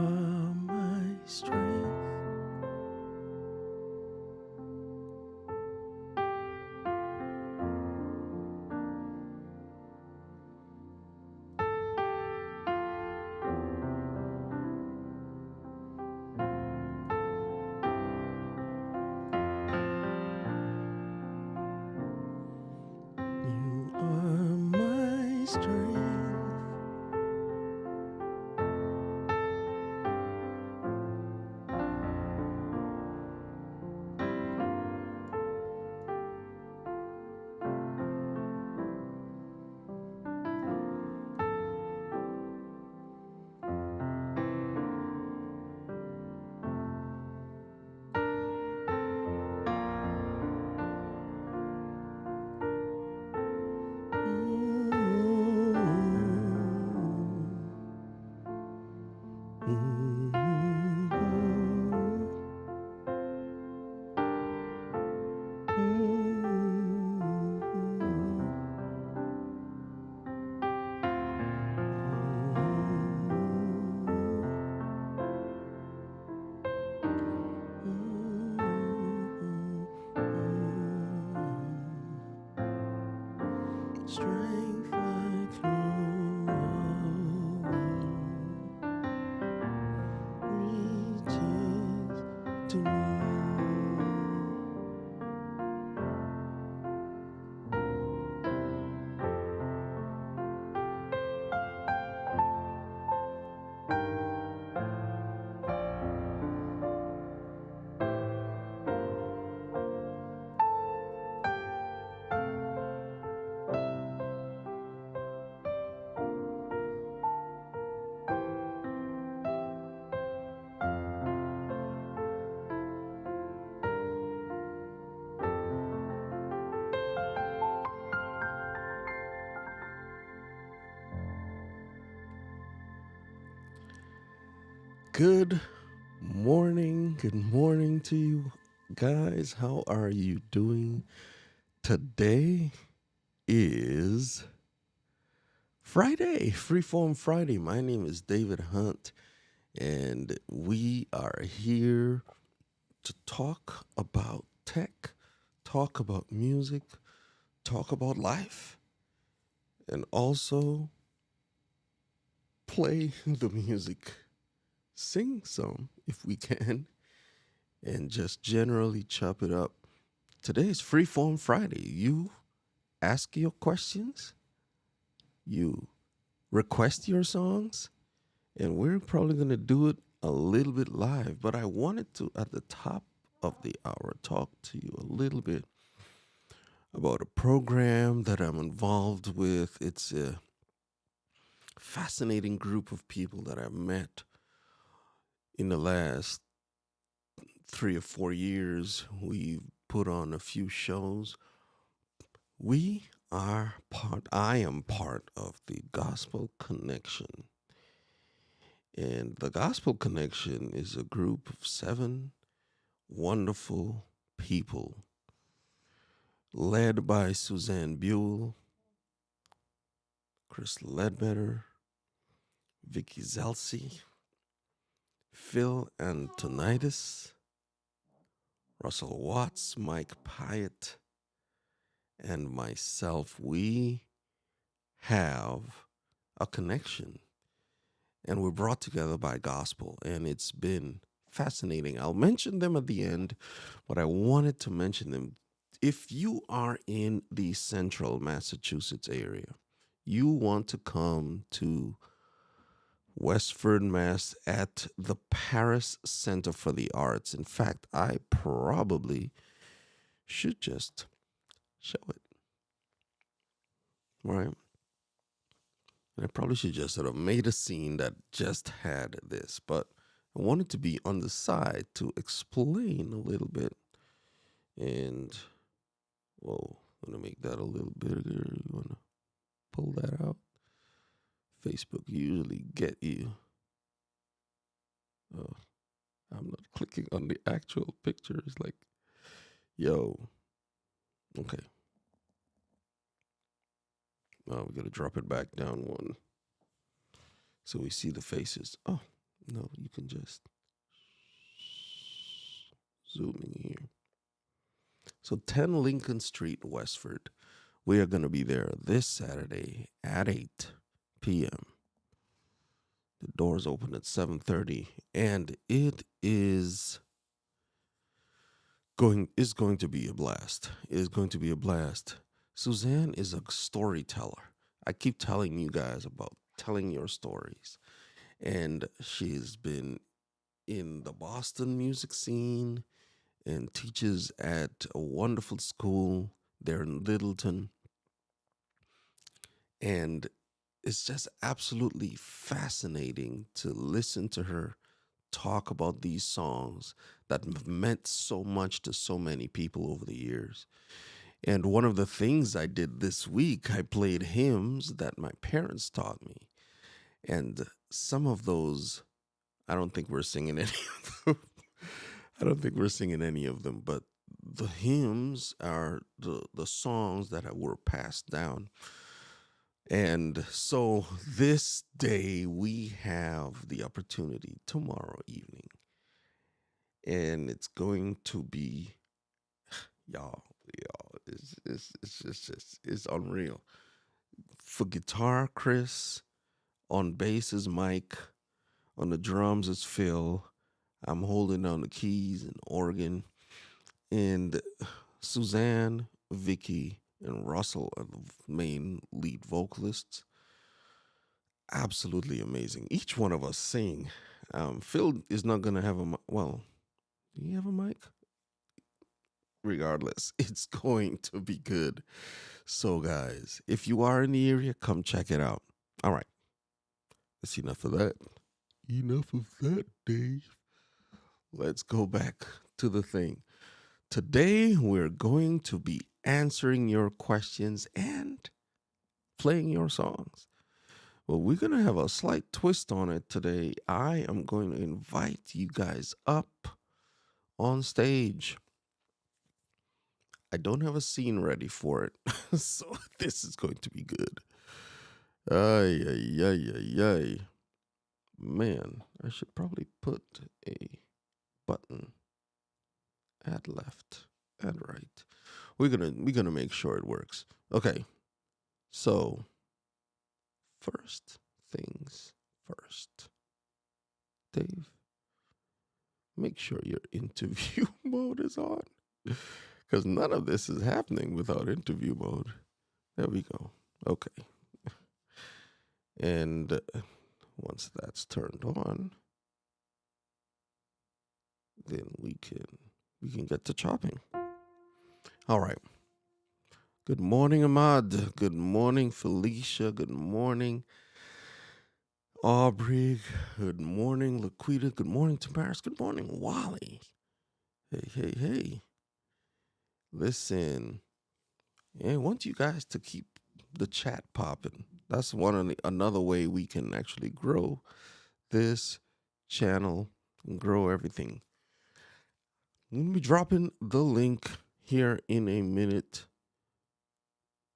are my strength. You are my strength. Strength like no reaches to me. Good morning to you guys. How are you doing? Today is Friday, Freeform Friday. My name is David Hunt, and we are here to talk about tech, talk about music, talk about life, and also play the music, sing some if we can, and just generally chop it up. Today is Freeform Friday. You ask your questions, you request your songs, and we're probably going to do it a little bit live. But I wanted to, at the top of the hour, talk to you a little bit about a program that I'm involved with. It's a fascinating group of people that I've met in the last 3 or 4 years. We've put on a few shows. I am part of the Gospel Connection. And the Gospel Connection is a group of 7 wonderful people led by Suzanne Buell, Chris Ledbetter, Vicky Zelsi, Phil Antonitis, Russell Watts, Mike Pyatt, and myself. We have a connection, and we're brought together by gospel, and it's been fascinating. I'll mention them at the end, but I wanted to mention them. If you are in the central Massachusetts area, you want to come to Westford, Mass at the Paris Center for the Arts. In fact, I probably should just show it, right? And I probably should just sort of made a scene that just had this, but I wanted to be on the side to explain a little bit. And, whoa, I'm going to make that a little bigger. You want to pull that out? Facebook usually get you. Oh, I'm not clicking on the actual picture. It's like, yo, okay. Oh, we got to drop it back down one so we see the faces. Oh, No, you can just zoom in here. So 10 Lincoln Street, Westford. We are going to be there this Saturday at 8 p.m. The doors open at 7:30, and it is going to be a blast. It is going to be a blast. Suzanne is a storyteller. I keep telling you guys about telling your stories, and she's been in the Boston music scene and teaches at a wonderful school there in Littleton. And it's just absolutely fascinating to listen to her talk about these songs that have meant so much to so many people over the years. And one of the things I did this week, I played hymns that my parents taught me. And some of those, I don't think we're singing any of them. I don't think we're singing any of them, but the hymns are the songs that were passed down. And so this day we have the opportunity tomorrow evening, and it's going to be y'all. It's unreal. For guitar, Chris. On bass is Mike. On the drums is Phil. I'm holding down the keys and organ. And Suzanne, Vicky, and Russell are the main lead vocalists. Absolutely amazing. Each one of us sing. Phil is not going to have a well, do you have a mic? Regardless, it's going to be good. So, guys, if you are in the area, come check it out. All right, that's enough of that. Enough of that, Dave. Let's go back to the thing. Today, we're going to be answering your questions and playing your songs. Well, we're going to have a slight twist on it today. I am going to invite you guys up on stage. I don't have a scene ready for it, so this is going to be good. Ay, ay, ay, ay, ay. Man, I should probably put a button add left, add right. We're gonna make sure it works. Okay, so first things first. Dave, make sure your interview mode is on. Because none of this is happening without interview mode. There we go. Okay. And once that's turned on, then we can get to chopping. All right. Good morning, Ahmad. Good morning, Felicia. Good morning, Aubrey. Good morning, Laquita. Good morning, Tamaris. Good morning, Wally. Hey, hey, hey. Listen, I want you guys to keep the chat popping. That's another way we can actually grow this channel and grow everything. I'm going to be dropping the link here in a minute,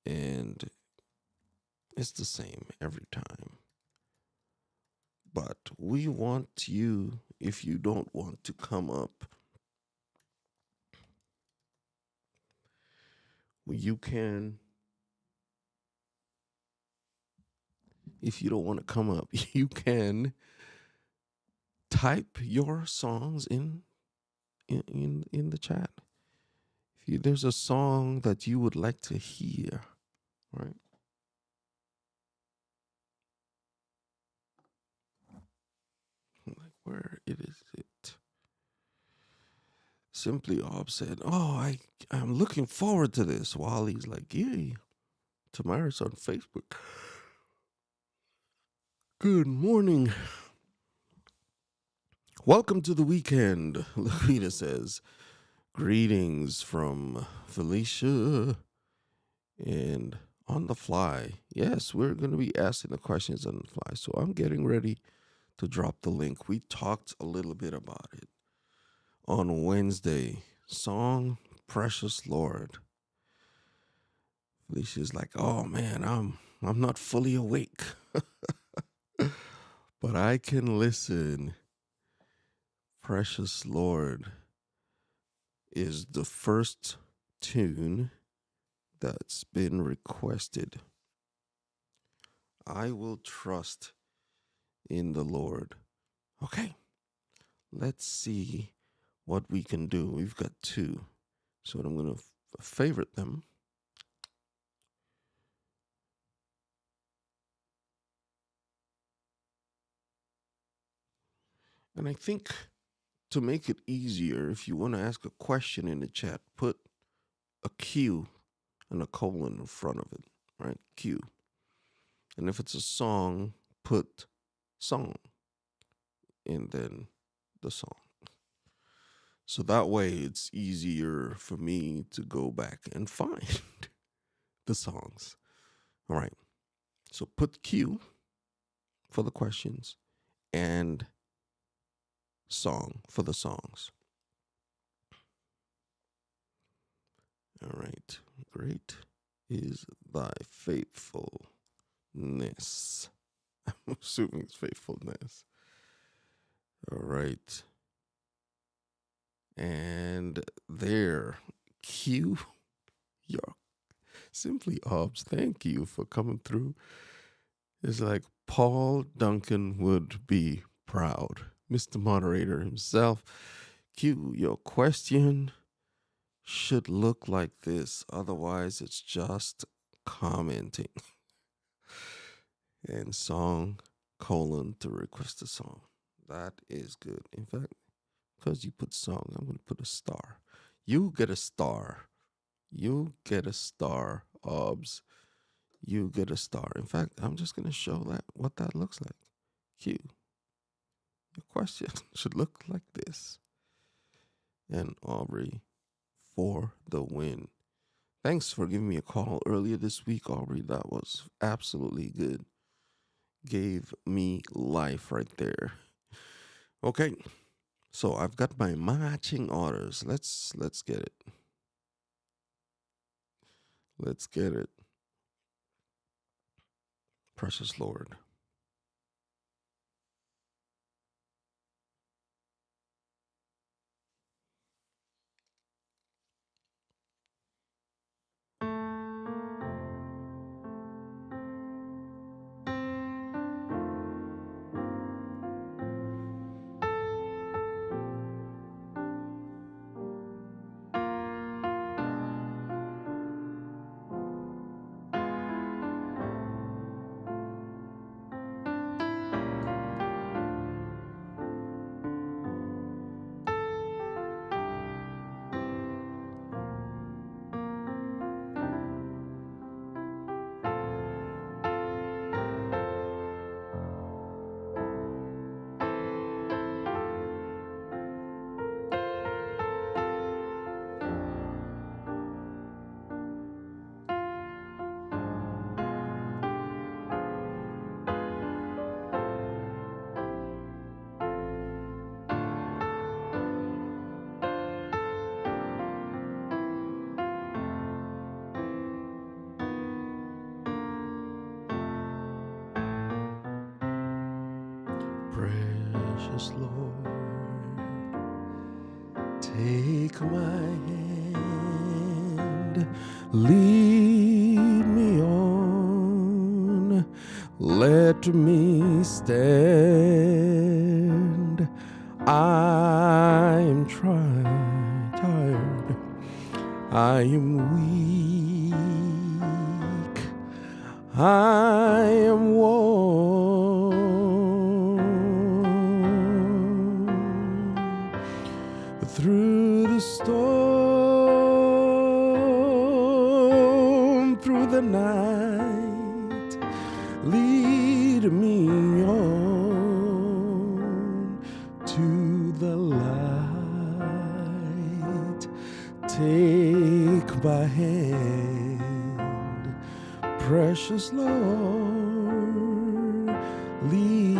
and it's the same every time. But we want you, if you don't want to come up, you can. If you don't want to come up, you can type your songs in the chat. If there's a song that you would like to hear, right? Like, where it is it? Simply Ob said, "Oh, I'm looking forward to this." Wally's like, "Yay!" Tamara's on Facebook. Good morning. Welcome to the weekend. Lakita says, "Greetings from Felicia." And on the fly, yes, we're going to be asking the questions on the fly. So I'm getting ready to drop the link. We talked a little bit about it on Wednesday. Song Precious Lord. Felicia's like, "Oh man, I'm not fully awake." but I can listen. Precious Lord is the first tune that's been requested. I will trust in the Lord. Okay, let's see what we can do. We've got two, so I'm going to favorite them. And I think to make it easier, if you want to ask a question in the chat, put a Q and a colon in front of it, right? Q. And if it's a song, put song and then the song. So that way it's easier for me to go back and find the songs. All right. So put Q for the questions and song for the songs. All right. Great is thy faithfulness. I'm assuming it's faithfulness. All right. And there, Q, your Simply Obs, thank you for coming through. It's like Paul Duncan would be proud. Mr. Moderator himself. Q, your question should look like this. Otherwise, it's just commenting. And song, colon, to request a song. That is good. In fact, because you put song, I'm going to put a star. You get a star. You get a star, Obs. You get a star. In fact, I'm just going to show that what that looks like. Q. Your question should look like this. And Aubrey for the win. Thanks for giving me a call earlier this week, Aubrey. That was absolutely good. Gave me life right there. Okay. So I've got my matching orders. Let's get it. Let's get it. Precious Lord. Precious Lord, take my hand, lead me on, let me stand. I am tired, I am weak, I am worn. Through the storm, through the night, lead me on to the light. Take my hand, precious Lord, lead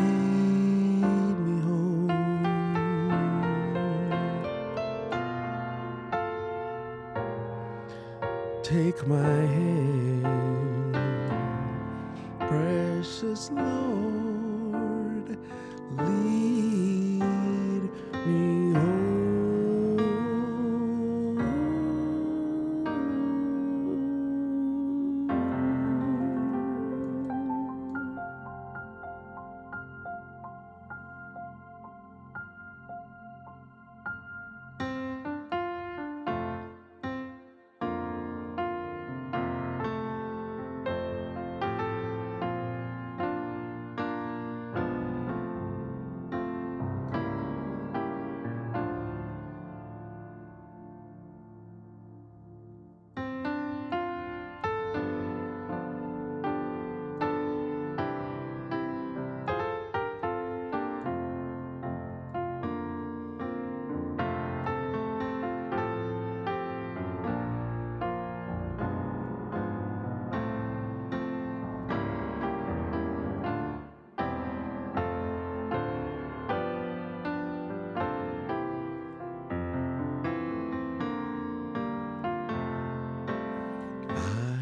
me home. Take my hand, precious Lord, lead me home.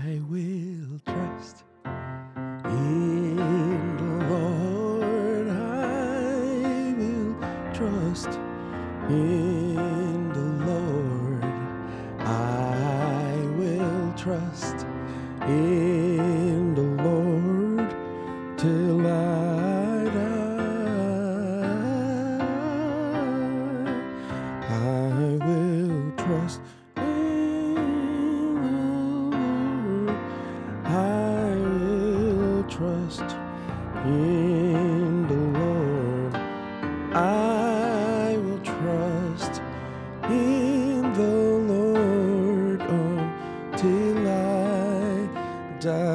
I will trust in the Lord. I will trust in the Lord. I will trust in the Lord till I die. I will trust in the Lord. I will trust in the Lord. I will trust in the Lord until I die.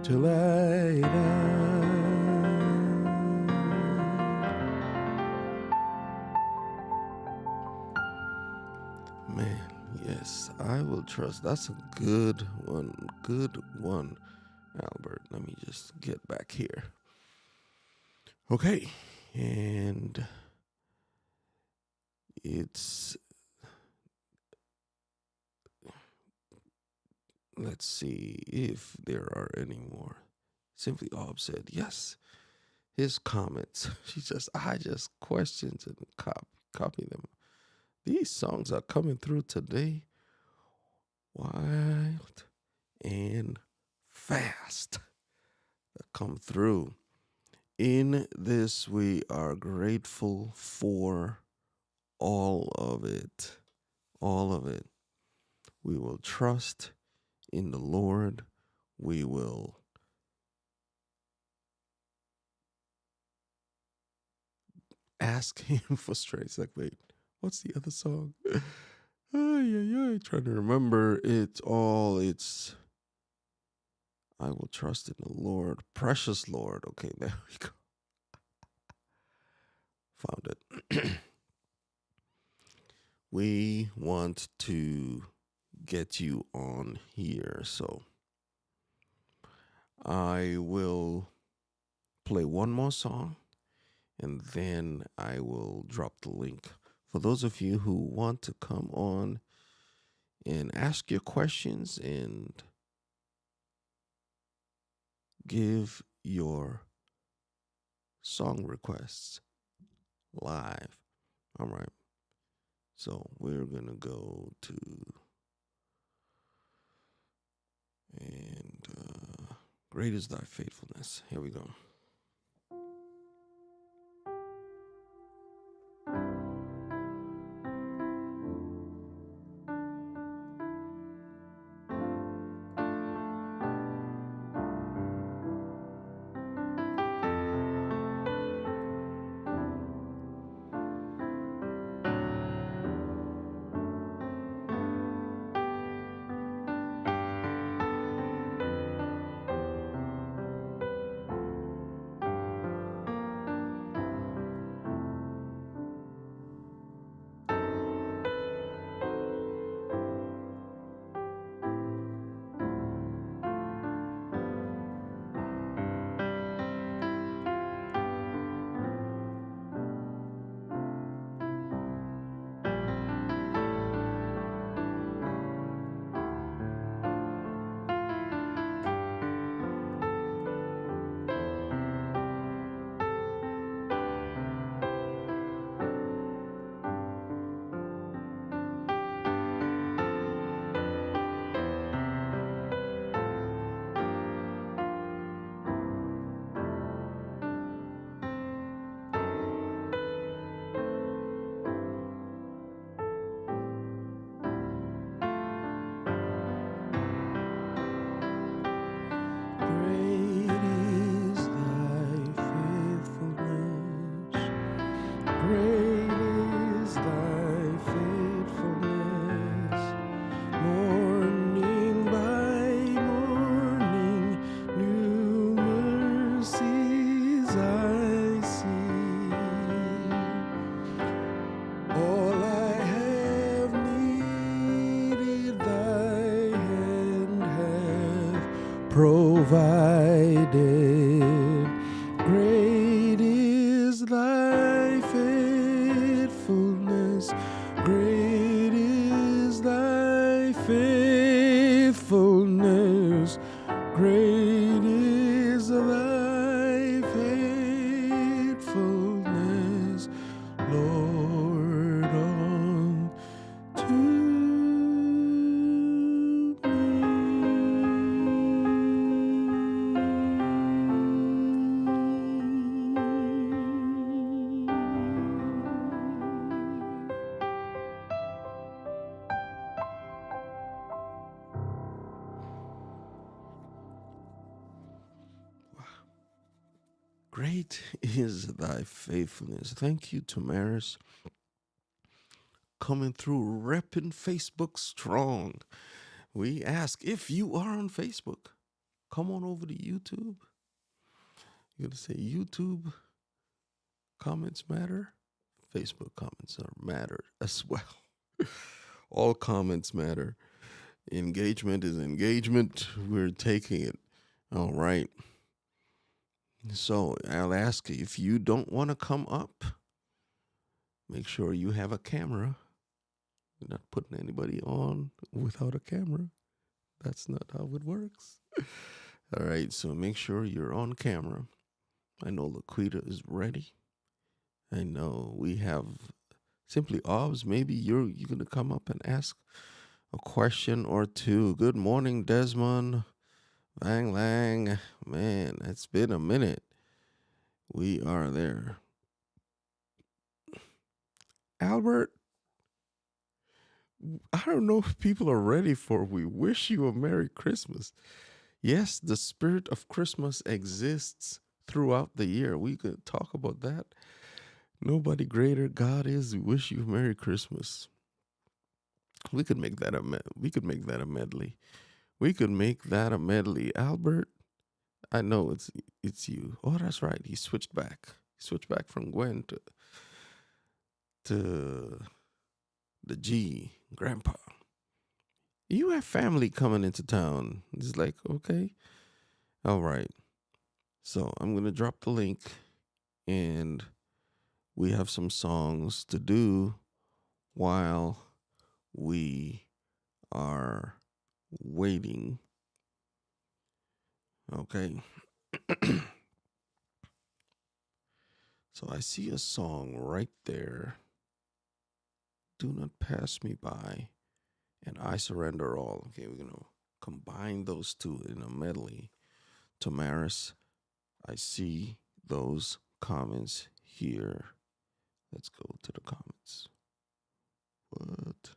Till I die. Man, yes, I will trust. That's a good one. Good one, Albert. Let me just get back here. Okay, and it's, let's see if there are any more. Simply Ob said, yes, his comments. I just questioned and copy them. These songs are coming through today wild and fast. They come through. In this, we are grateful for all of it. All of it. We will trust in the Lord. We will ask Him for strength. It's like, wait, what's the other song? Trying to remember it all. It's I will trust in the Lord. Precious Lord. Okay, there we go. Found it. We want to get you on here, so I will play one more song and then I will drop the link. For those of you who want to come on and ask your questions and give your song requests live. All right. So we're going to go to, and great is thy faithfulness. Here we go. Great is thy faithfulness. Morning by morning, new mercies I see. All I have needed, thy hand hath provided. Great is thy faithfulness. Great is thy faithfulness. Great is thy faithfulness, Lord, unto Great is thy faithfulness. Thank you, Tamaris. Coming through, repping Facebook strong. We ask if you are on Facebook, come on over to YouTube. You're going to say YouTube comments matter. Facebook comments matter as well. All comments matter. Engagement is engagement. We're taking it. All right. So I'll ask you, if you don't want to come up, make sure you have a camera. You're not putting anybody on without a camera. That's not how it works. All right, so make sure you're on camera. I know Laquita is ready. I know we have Simply Obs. Maybe you're going to come up and ask a question or two. Good morning, Desmond. Lang Lang. Man, it's been a minute. We are there. Albert, I don't know if people are ready for We Wish You a Merry Christmas. Yes, the spirit of Christmas exists throughout the year. We could talk about that. Nobody greater. God is. We wish you a Merry Christmas. We could make that a medley. We could make that a medley. Albert, I know it's you. Oh, that's right. He switched back. From Gwen to the G, Grandpa. You have family coming into town. It's like, okay. All right. So I'm going to drop the link, and we have some songs to do while we are waiting. Okay. So I see a song right there. Do Not Pass Me By and I Surrender All. Okay, we're going to combine those two in a medley. Tamaris, I see those comments here. Let's go to the comments. What?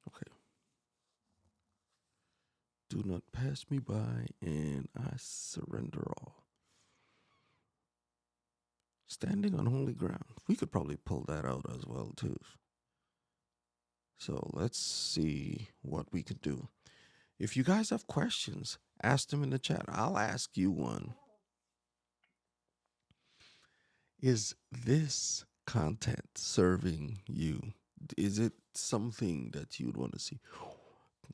Okay. Do Not Pass Me By and I Surrender All. Standing on Holy Ground. We could probably pull that out as well, too. So let's see what we could do. If you guys have questions, ask them in the chat. I'll ask you one. Is this content serving you? Is it something that you'd want to see?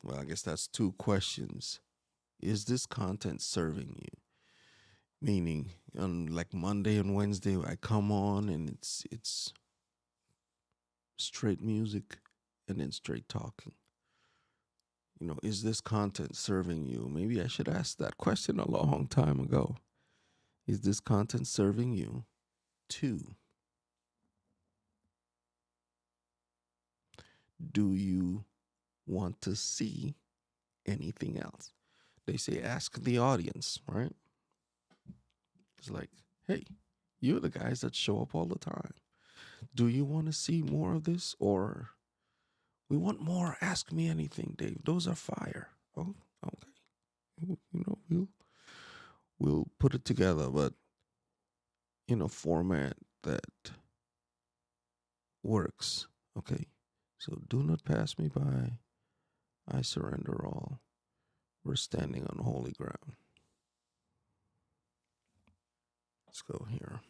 Well, I guess that's two questions. Is this content serving you? Meaning, on like Monday and Wednesday, I come on and it's straight music and then straight talking. You know, is this content serving you? Maybe I should ask that question a long time ago. Is this content serving you? 2, do you want to see anything else? They say ask the audience, right? It's like, hey, you're the guys that show up all the time. Do you want to see more of this? Or we want more? Ask me anything, Dave. Those are fire. Oh, okay. You know, we'll put it together, but in a format that works. Okay. So do not pass me by. I surrender all. We're standing on holy ground. Let's go here.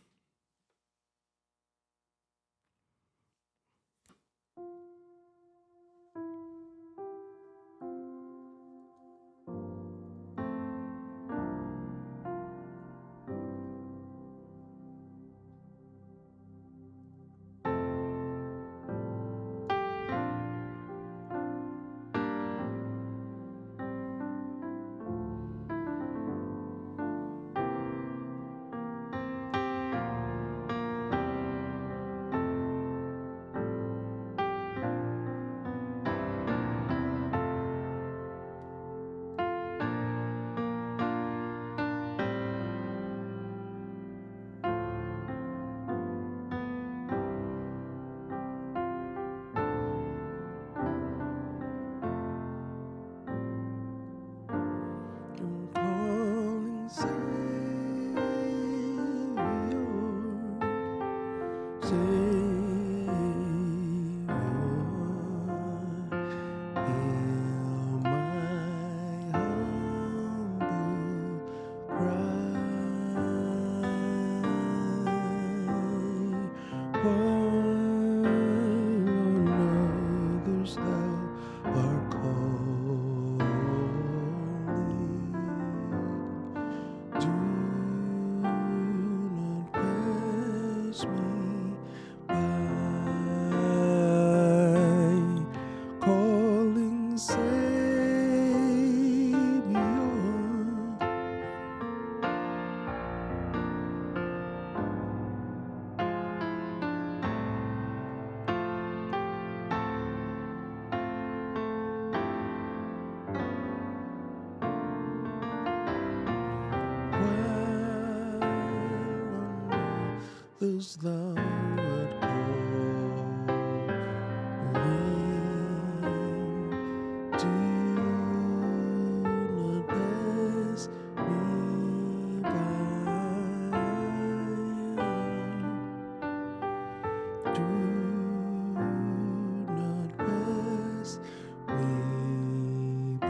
There's thou art calling, do not pass me by, do not pass me by.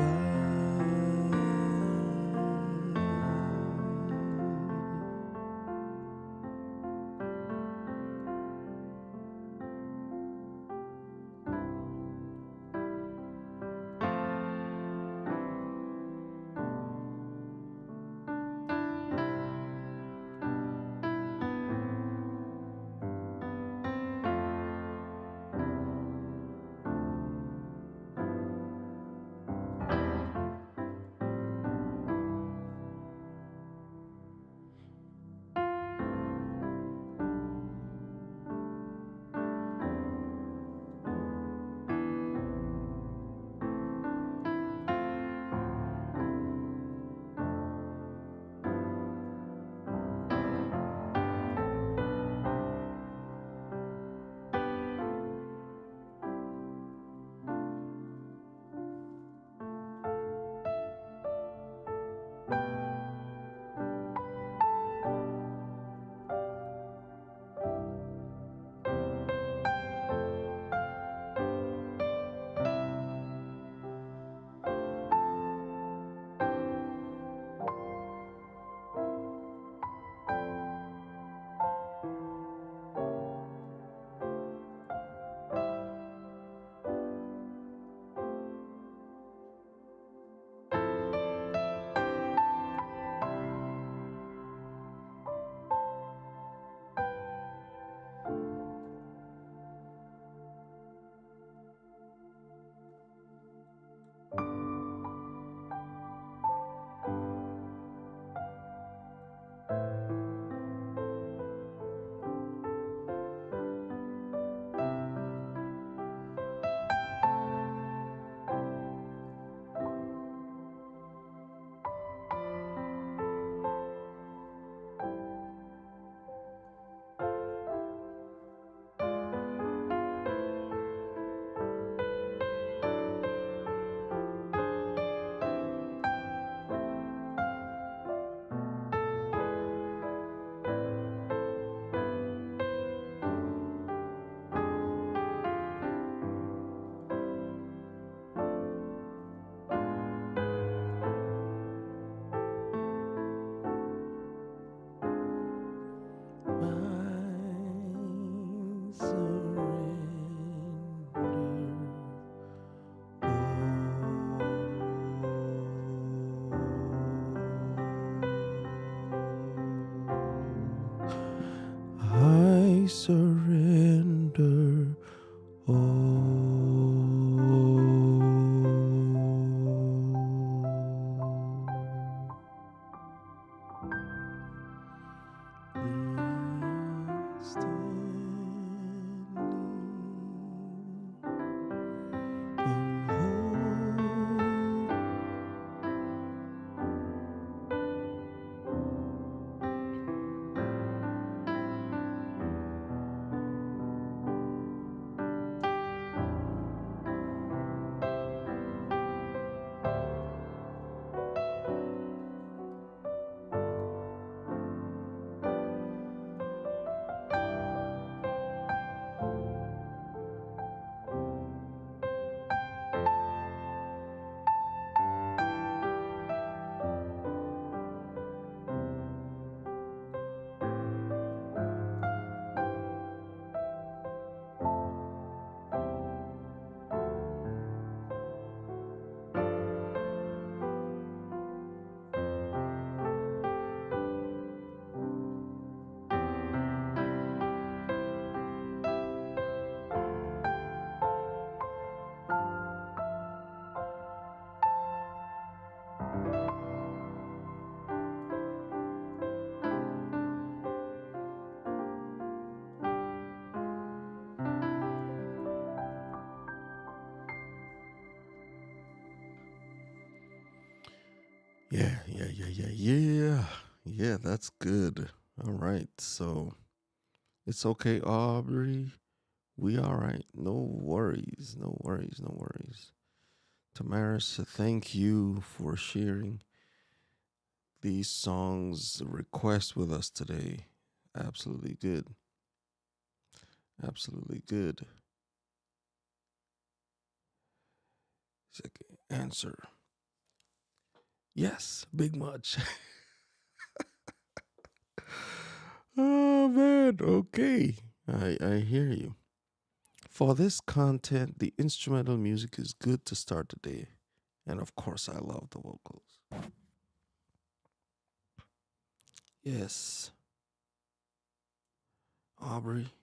Yeah. Yeah, that's good. All right. So it's okay, Aubrey. We all right. No worries. No worries. No worries. Tamaris, thank you for sharing these songs requests with us today. Absolutely good. Absolutely good. Second answer. Yes, big much. Oh man, okay. I hear you. For this content, the instrumental music is good to start the day. And of course, I love the vocals. Yes, Aubrey,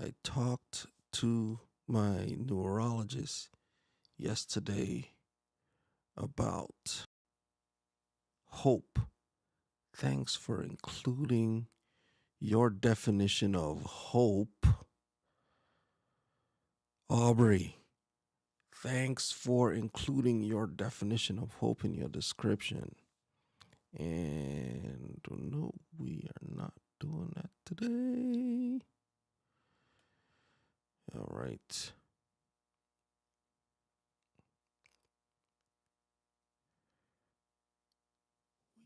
I talked to my neurologist yesterday about hope. Thanks for including your definition of hope, Aubrey. Thanks for including your definition of hope in your description. And no, we are not doing that today. All right.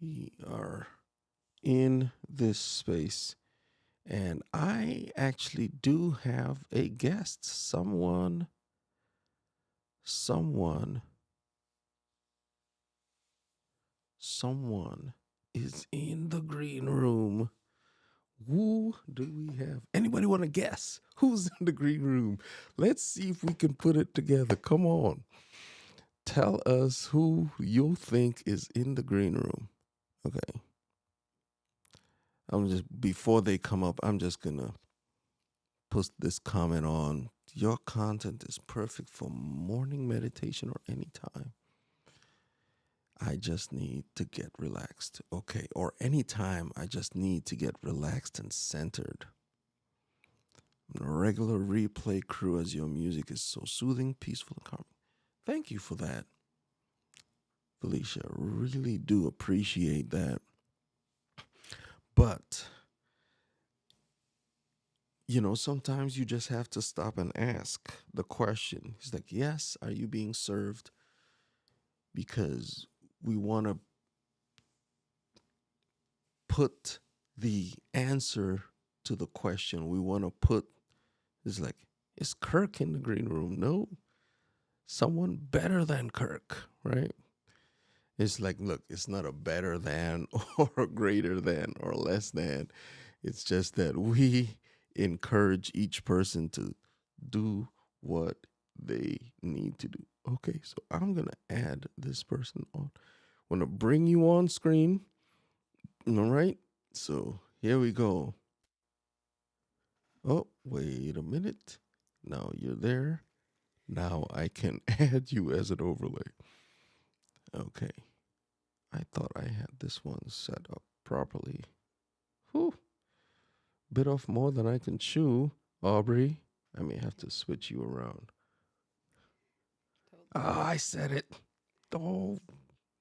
We are in this space, and I actually do have a guest. Someone is in the green room. Who do we have? Anybody want to guess who's in the green room? Let's see if we can put it together. Come on. Tell us who you think is in the green room. Okay. Before they come up, I'm just going to put this comment on. Your content is perfect for morning meditation or anytime. I just need to get relaxed. Okay. Or anytime I just need to get relaxed and centered. I'm a regular replay crew as your music is so soothing, peaceful, and calming. Thank you for that, Felicia. Really do appreciate that. But, sometimes you just have to stop and ask the question. He's like, yes, are you being served? Because we want to put the answer to the question. We want to put, it's like, is Kirk in the green room? No, someone better than Kirk, right? It's like, look, it's not a better than or a greater than or less than. It's just that we encourage each person to do what they need to do. Okay, so I'm going to add this person on. I'm going to bring you on screen. All right, so here we go. Oh, wait a minute. Now you're there. Now I can add you as an overlay. Okay. I thought I had this one set up properly. Whew. Bit off more than I can chew, Aubrey. I may have to switch you around. Ah, I said it. Oh,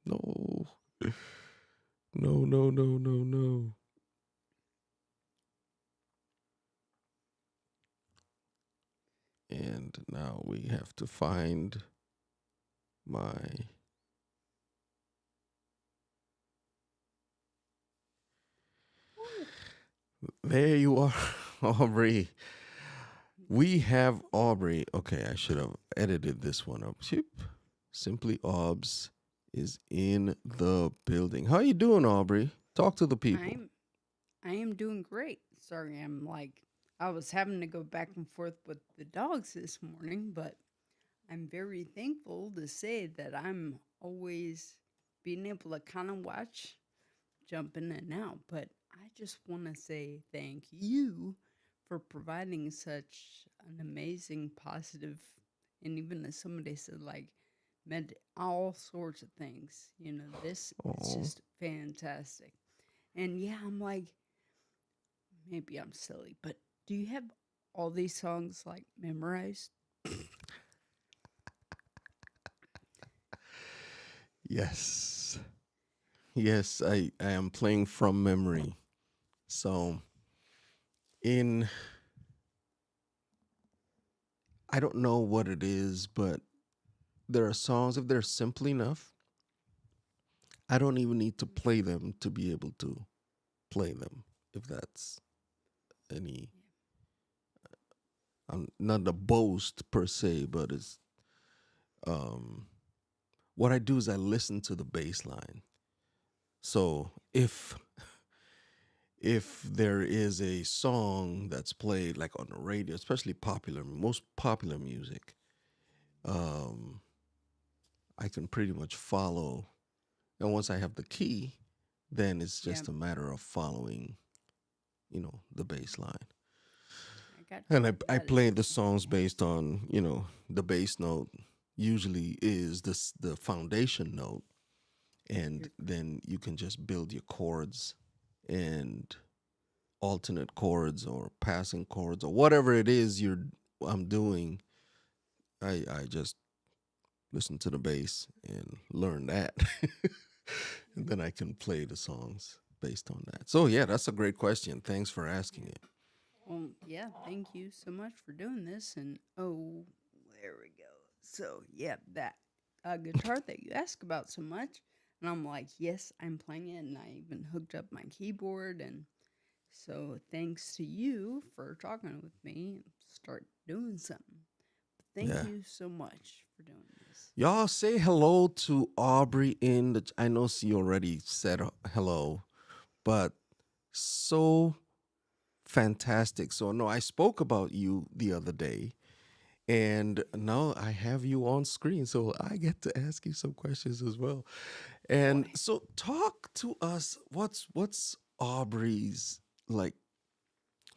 no. No. And now we have to find my... There you are, Aubrey. We have Aubrey. Okay, I should have edited this one up. Simply Aubs is in the building. How you doing, Aubrey? Talk to the people. I am doing great. Sorry, I was having to go back and forth with the dogs this morning, but I'm very thankful to say that I'm always being able to kind of watch, jump in and out. But I just want to say thank you for providing such an amazing, positive, and even as somebody said, like, all sorts of things. This is Oh, just fantastic. And yeah, I'm like, maybe I'm silly, but do you have all these songs like memorized? yes. Yes, I am playing from memory. So in I don't know what it is, but there are songs if they're simple enough, I don't even need to play them to be able to play them. If that's any, I'm not a boast per se, but it's um, what I do is I listen to the bass line. So if there is a song that's played like on the radio, especially most popular music, um, I can pretty much follow. And once I have the key, then it's Yeah, just a matter of following, the bass line. I got And you. I That is play the songs based fantastic. on, the bass note usually is the foundation note. And You're then you can just build your chords and alternate chords or passing chords or whatever it is I'm doing. I just listen to the bass and learn that. And then I can play the songs based on that. So yeah, that's a great question. Thanks for asking yeah. it. Well, yeah, thank you so much for doing this. And oh, there we go. So, yeah, that guitar that you ask about so much. And I'm like, yes, I'm playing it. And I even hooked up my keyboard. And so, thanks to you for talking with me and start doing something. Thank Yeah. you so much for doing this. Y'all say hello to Aubrey in the I know she already said hello, but so fantastic. So no, I spoke about you the other day and now I have you on screen so I get to ask you some questions as well. And Boy, so talk to us what's Aubrey's like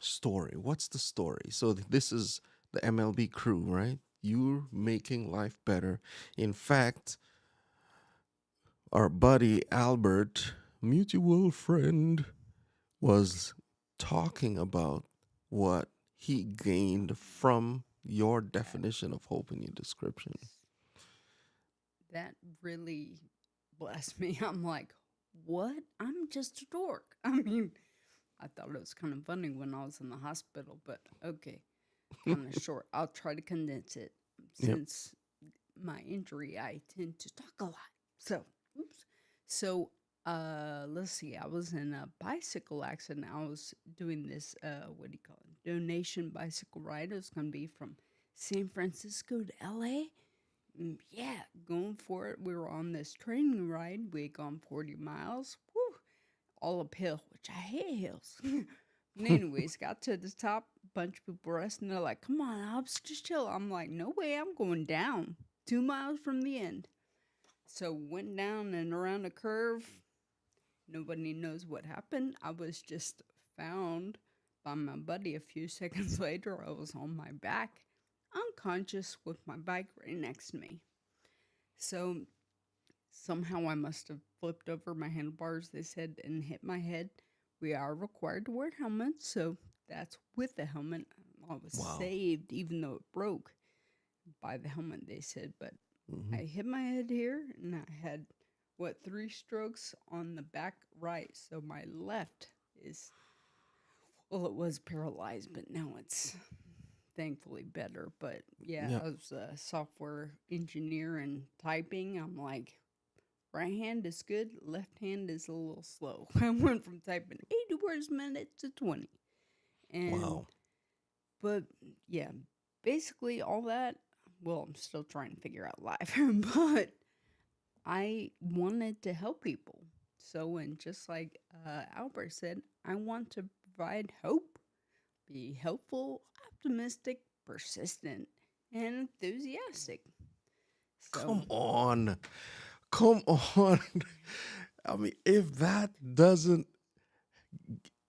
story? What's the story? So this is the MLB crew, right? You're making life better. In fact, our buddy Albert, mutual friend, was talking about what he gained from your that definition of hope in your description. that really blessed me. I'm like, what? I'm just a dork. I mean, I thought it was kind of funny when I was in the hospital, but okay, kind of short. I'll try to condense it. Yep. Since my injury, I tend to talk a lot. So, oops. So, let's see. I was in a bicycle accident. I was doing this, what do you call it? Donation bicycle ride. It was going to be from San Francisco to LA. Yeah, going for it. We were on this training ride. We had gone 40 miles. Woo, all uphill, which I hate hills. But anyways, got to the top, bunch of people resting. They're like, "Come on, Alps, just chill." I'm like, "No way, I'm going down. 2 miles from the end." So went down and around a curve. Nobody knows what happened. I was just found by my buddy a few seconds later. I was on my back, unconscious, with my bike right next to me. So somehow I must have flipped over my handlebars, they said, and hit my head. We are required to wear helmets, so that's with the helmet. I was Wow. saved, even though it broke by the helmet, they said. But Hmm. I hit my head here, and I had, what, 3 strokes on the back right. So my left is, well, it was paralyzed, but now it's thankfully better. But yeah, Yep. I was a software engineer and typing. I'm like, right hand is good, left hand is a little slow. I went from typing 80 words a minute to 20. And, Wow. but yeah, basically all that, well, I'm still trying to figure out life, but I wanted to help people. So, and just like Albert said, I want to provide hope, be helpful, optimistic, persistent, and enthusiastic. So, Come on. Come on. I mean, if that doesn't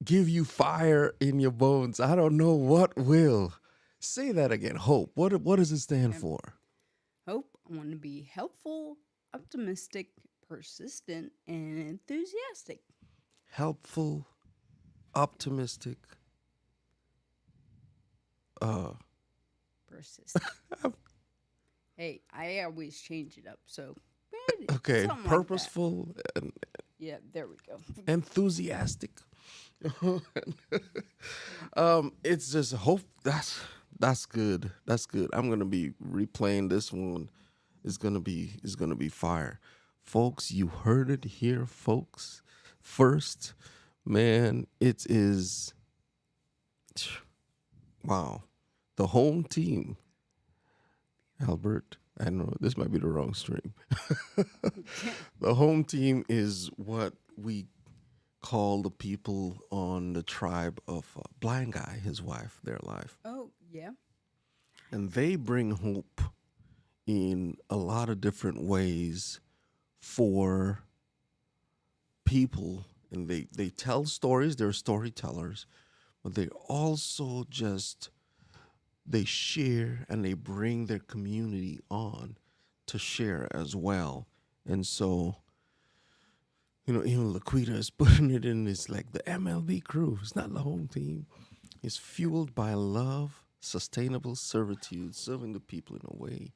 give you fire in your bones, I don't know what will. Say that again. Hope. What does it stand yeah, for? hope. I want to be helpful, optimistic, persistent, and enthusiastic. Helpful, optimistic. Uh Persistent. Hey, I always change it up, so okay, something like that. purposeful. Yeah, there we go. Enthusiastic. It's just hope that's good. That's good. I'm gonna be replaying this one. It's gonna be fire. Folks, you heard it here, folks. First, man, it is wow. The home team, Albert. I don't know, this might be the wrong stream. The home team is what we call the people on the tribe of Blind Guy, his wife, their life. Oh, yeah. And they bring hope in a lot of different ways for people. And they tell stories, they're storytellers, but they also just they share and they bring their community on to share as well. And so, even Laquita is putting it in this like the MLB crew. It's not the home team. It's fueled by love, sustainable servitude, serving the people in a way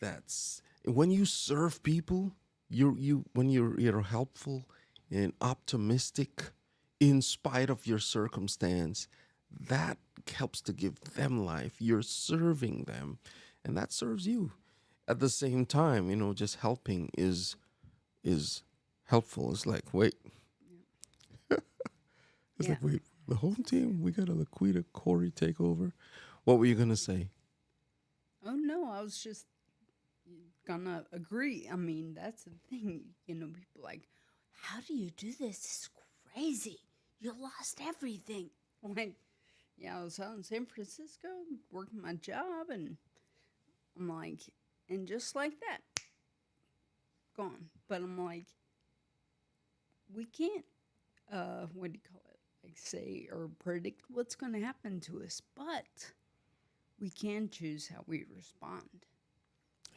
that's when you serve people, you're helpful and optimistic in spite of your circumstance, that helps to give them life. You're serving them, and that serves you. At the same time, just helping is helpful. It's like it's Yeah. like wait, the home team, we got a Laquita Corey takeover. What were you gonna say? Oh, no, I was just gonna agree. I mean, that's the thing. People like, how do you do this? It's crazy. You lost everything. Like, yeah, I was out in San Francisco working my job, and I'm like, and just like that, gone. But I'm like, we can't, what do you call it? Like, say or predict what's going to happen to us, but we can choose how we respond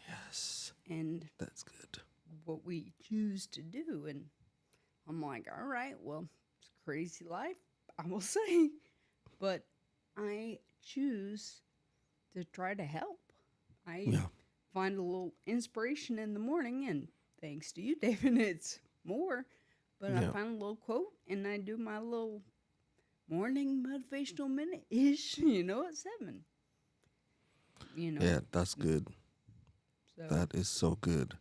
Yes, and that's good. what we choose to do. And I'm like, all right, well, it's a crazy life, I will say, but I choose to try to help. I Yeah, find a little inspiration in the morning, and thanks to you, David, it's more. But I yeah, find a little quote, and I do my little morning motivational minute ish, at 7, you know. yeah. That's good. So, That is so good.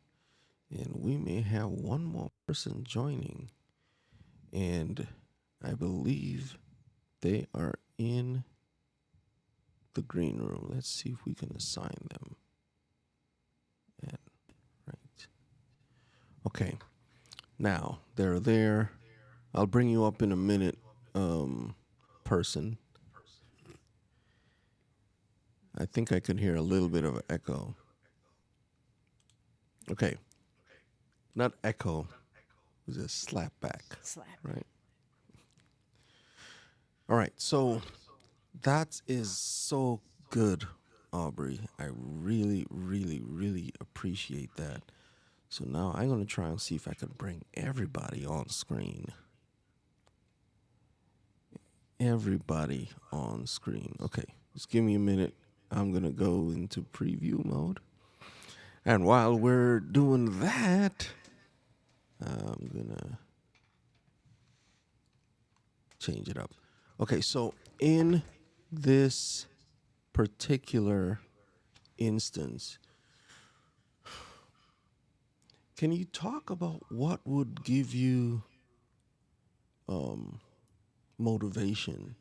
And we may have one more person joining. And I believe they are in the green room. Let's see if we can assign them. And, right. Okay. Now, they're there. I'll bring you up in a minute, person. I think I could hear a little bit of an echo. Okay. Not echo. It was a slap back. slap. Right. All right. So that is so good, Aubrey. I really, really, really appreciate that. So now I'm going to try and see if I can bring everybody on screen. Everybody on screen. Okay, just give me a minute. I'm going to go into preview mode. And while we're doing that, I'm going to change it up. Okay, so in this particular instance, can you talk about what would give you motivation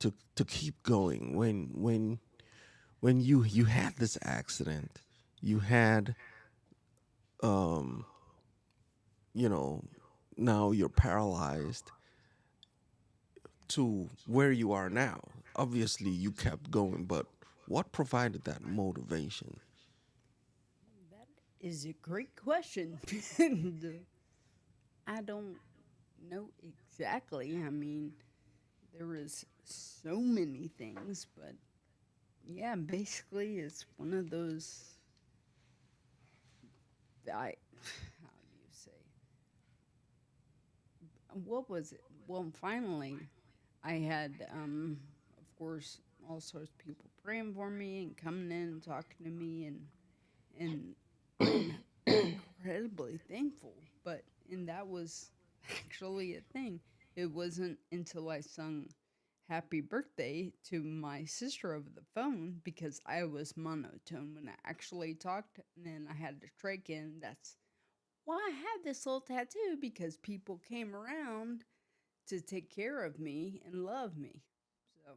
to keep going when you had this accident, you had um you know now you're paralyzed to where you are now. Obviously you kept going, but what provided that motivation? That is a great question. And I don't know exactly. I mean, there was so many things, but yeah, basically, it's one of those. How do you say? What was it? Well, finally, I had, of course, all sorts of people praying for me and coming in and talking to me, and I'm incredibly thankful. But and that was actually a thing. It wasn't until I sung happy birthday to my sister over the phone because I was monotone when I actually talked, and then I had to trach in. That's why I had this little tattoo because people came around to take care of me and love me. So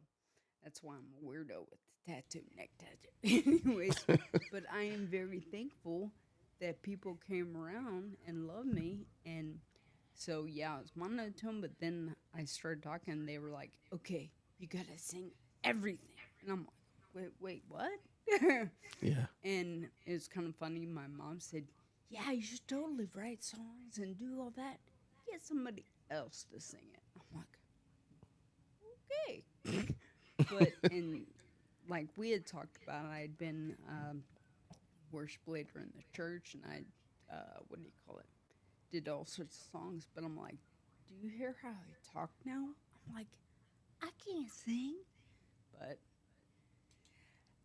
that's why I'm a weirdo with the tattoo, neck tattoo. Anyways, but I am very thankful that people came around and loved me. And so, yeah, it was monotone, but then I started talking, and they were like, okay, you got to sing everything. And I'm like, wait, what? Yeah. And it was kind of funny. My mom said, yeah, you should totally write songs and do all that. Get somebody else to sing it. I'm like, okay. But in like we had talked about, I'd been worship leader in the church, and I what do you call it? Did all sorts of songs. But I'm like, do you hear how I talk now? I'm like, I can't sing, but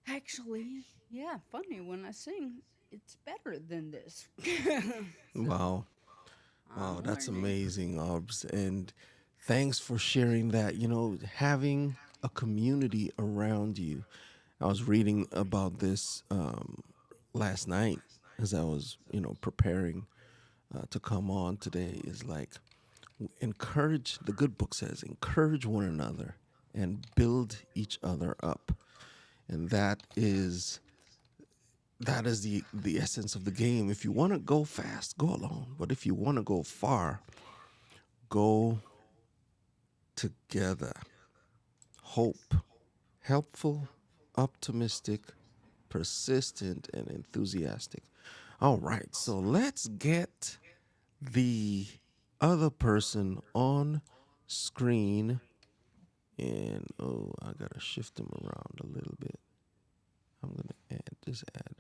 actually, yeah, funny when I sing, it's better than this. So Wow. Wow, I'm that's learning. amazing, Obs. And thanks for sharing that. Having a community around you. I was reading about this last night as I was, preparing to come on today. Is like encourage, the good book says, encourage one another and build each other up. And that is the essence of the game. If you want to go fast, go alone. But if you want to go far, go together. Hope, helpful, optimistic, persistent, and enthusiastic. All right, so let's get the other person on screen. And oh, I gotta shift them around a little bit. I'm gonna add.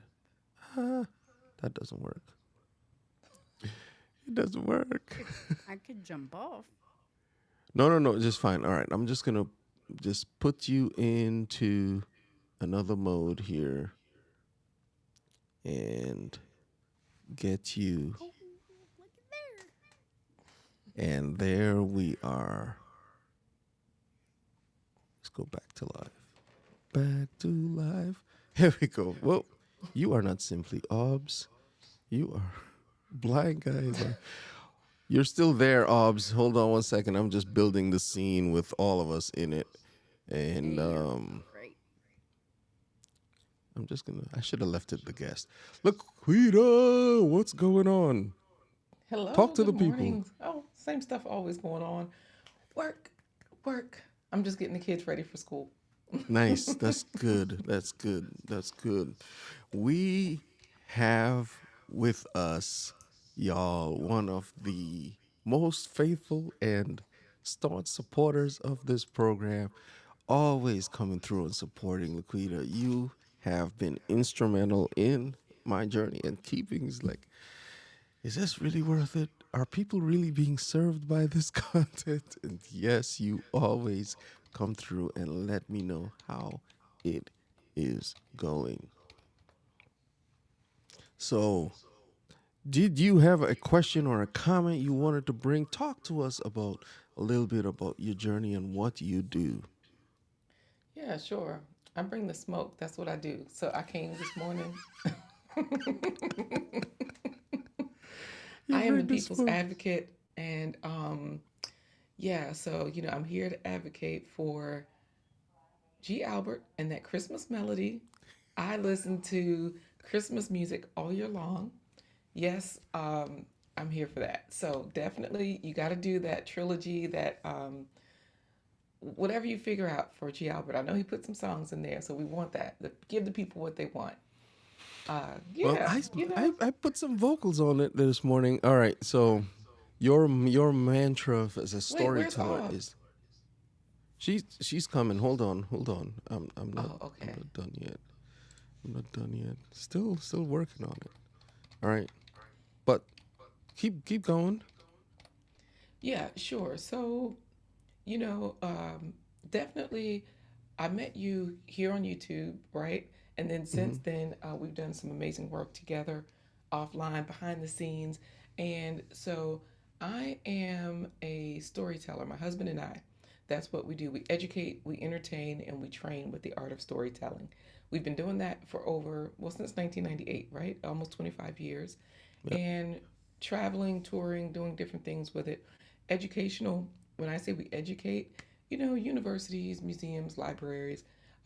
Ah, that doesn't work. It doesn't work. I could jump off. No, no, no, just fine. All right, I'm just gonna just put you into another mode here and get you. Oh, look at there. And there we are. Let's go back to live. Back to live. Here we go. Well, you are not simply obs. You are blind guys. You're still there, obs. Hold on one second. I'm just building the scene with all of us in it. And Hey, you're great. I'm just gonna. I should have left it the guest. Look, Quita, what's going on? Talk Hello, to the good people. morning. Oh, same stuff always going on. Work, work. I'm just getting the kids ready for school. Nice. That's good. That's good. That's good. We have with us, y'all, one of the most faithful and staunch supporters of this program, always coming through and supporting Laquita. You have been instrumental in my journey and keeping like, is this really worth it? Are people really being served by this content? And yes, you always come through and let me know how it is going. So, did you have a question or a comment you wanted to bring? Talk to us about a little bit about your journey and what you do. Yeah, sure. I bring the smoke. That's what I do. So I came this morning. You I am the bring the people's smoke. advocate. And yeah, so, I'm here to advocate for G. Albert and that Christmas melody. I listen to Christmas music all year long. Yes, I'm here for that. So definitely, you got to do that trilogy, that whatever you figure out for G. Albert. I know he put some songs in there, so we want that. Give the people what they want. Well, Yeah, I put some vocals on it this morning. All right, so your mantra as a Wait, where's storyteller Ob? is she's coming. Hold on. Oh, I'm okay. not done yet. I'm not done yet. Still working on it. All right, but keep going. Yeah, sure. So, you know, um, definitely, I met you here on YouTube, right? And then Mm-hmm. since then, we've done some amazing work together offline, behind the scenes. And so I am a storyteller. My husband and I, that's what we do. We educate, we entertain, and we train with the art of storytelling. We've been doing that for over, well, since 1998, right? Almost 25 years. Yeah. And traveling, touring, doing different things with it. Educational, when I say we educate, universities, museums, libraries,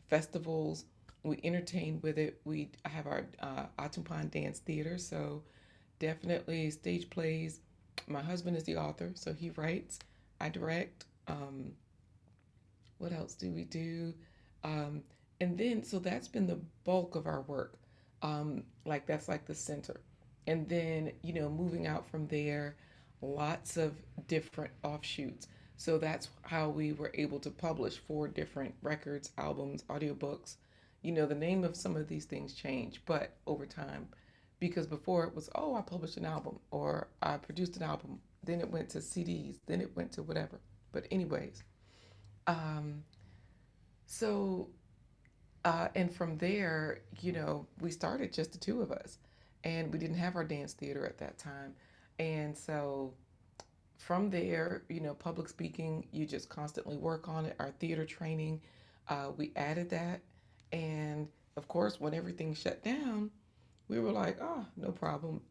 festivals, we entertain with it. We have our Atumpan Dance Theater, so definitely stage plays. My husband is the author, so he writes. I direct. What else do we do? Um, and then, so that's been the bulk of our work. Like that's like the center. And then, moving out from there, lots of different offshoots. So that's how we were able to publish 4 different records, albums, audiobooks. The name of some of these things change, but over time, because before it was, oh, I published an album or I produced an album, then it went to CDs, then it went to whatever. But, anyways, um, so and from there, we started just the two of us, and we didn't have our dance theater at that time. And so from there, public speaking, you just constantly work on it. Our theater training, we added that. And of course, when everything shut down, we were like, oh, no problem.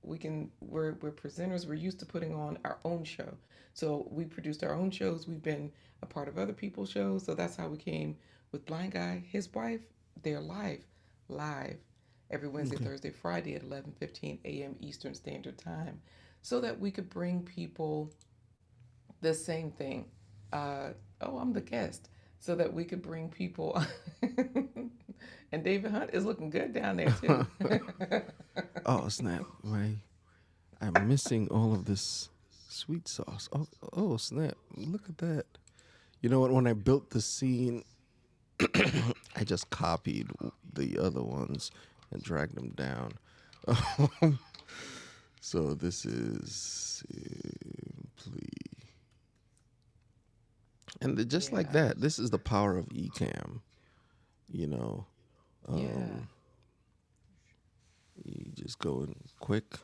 We're presenters. We're used to putting on our own show. So we produced our own shows. We've been a part of other people's shows. So that's how we came with Blind Guy, his wife. They're live every Wednesday, Okay. Thursday, Friday at 11:15 a.m. Eastern Standard Time, so that we could bring people the same thing. Uh, oh, I'm the guest, so that we could bring people. And David Hunt is looking good down there too. Oh snap! I'm missing all of this sweet sauce. Oh snap! Look at that. You know what? When I built the scene, I just copied the other ones and dragged them down. So this is simply, and just like Yeah, that, this is the power of Ecamm. You know, yeah. um, you just go in quick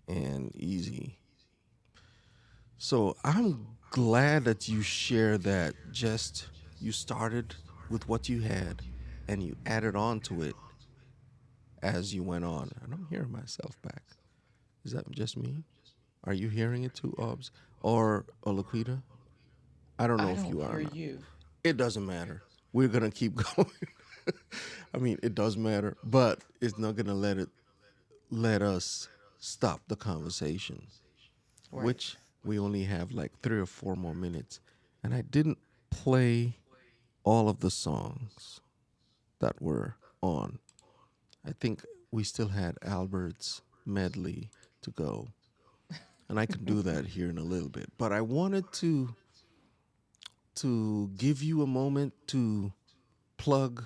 and easy. So I'm glad that you share that. Just you started with what you had, and you added on to it as you went on. And I'm hearing myself back. Is that just me? Are you hearing it too, Obs? Or Laquita? I don't I know if don't you are hear or not. you. It doesn't matter. We're gonna keep going. I mean, it does matter, but it's not gonna let us stop the conversation, Right. which we only have like 3 or 4 more minutes. And I didn't play all of the songs that were on. I think we still had Albert's medley to go, and I can do that here in a little bit. But I wanted to give you a moment to plug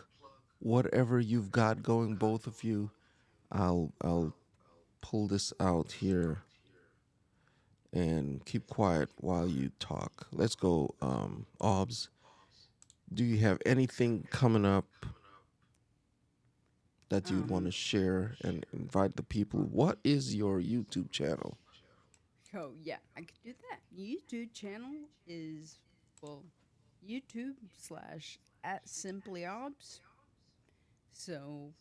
whatever you've got going, both of you. I'll pull this out here and keep quiet while you talk. Let's go, Obs. Do you have anything coming up that you'd want to Um, share and invite the people? What is your YouTube channel? oh yeah, I could do that. YouTube channel is, well, YouTube slash at Simply Obs. So